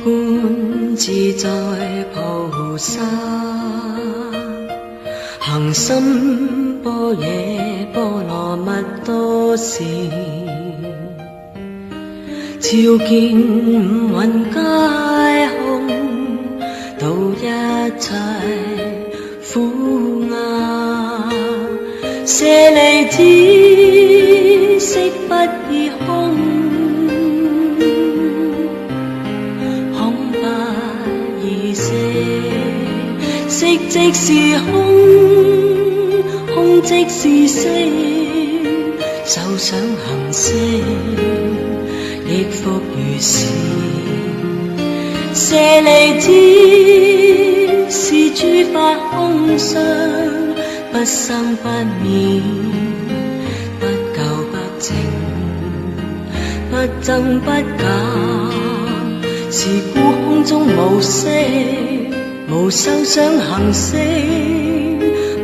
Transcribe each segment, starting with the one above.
觀自在菩薩，行深般若波羅蜜多時，照見五蘊皆空，度一切苦厄，舍利子，悉不異空，空不異色，色即是空，空即是色，受想行識亦復如是。舍利子，是諸法空相，不生不滅，不垢不淨，不增不減，是故空中無色，無受想行識，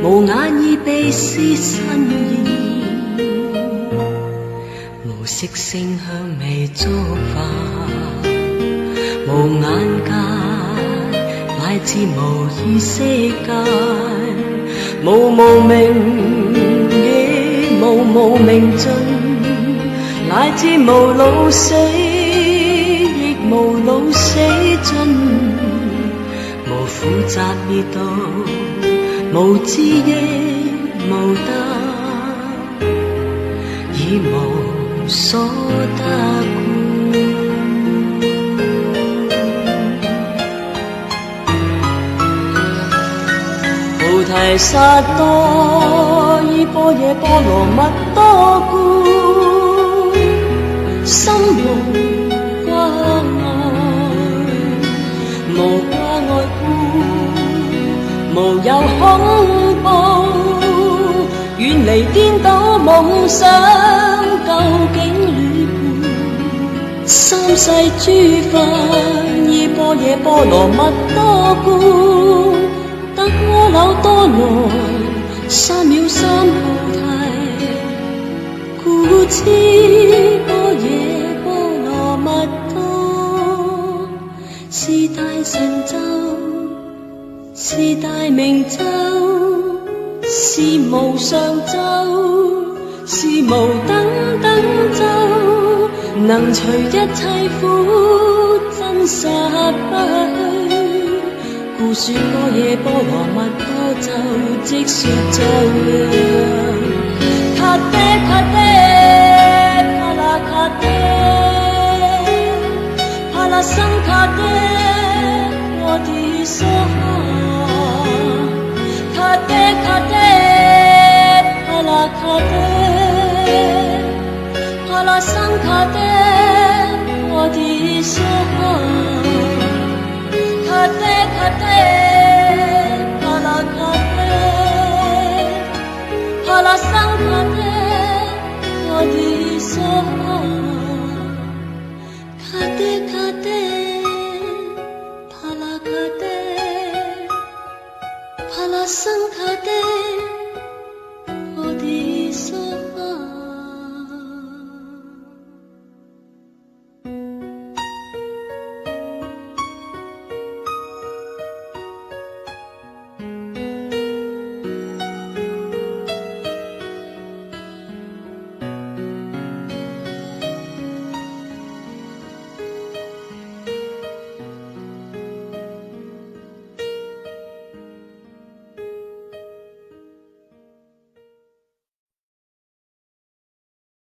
無眼耳鼻舌身意，無色聲香味觸法，無眼界乃至無意識界，無無明亦無明盡，乃至無老死亦無老死盡，無苦集滅道，無智亦無得，以無所得故。菩提薩埵依般若波羅蜜多故，心無掛礙，無掛礙故，無有恐怖，遠離顛倒夢想，究竟涅槃。三世諸法依般若波羅蜜多故，得阿耨多羅三藐三菩提，故知般若波羅蜜多是大成就，是大明咒，是無上咒，是無等等咒，能除一切苦，真實不虛。故說般若波羅蜜多咒，即說咒量。卡爹卡爹，帕拉卡爹，帕拉僧卡爹，我的娑哈。卡爹卡爹，帕拉卡爹，帕拉僧卡爹，我的娑哈。卡爹卡爹，帕拉卡爹，帕拉僧卡爹，我的娑哈。卡爹卡爹，帕拉卡爹，帕拉僧卡爹。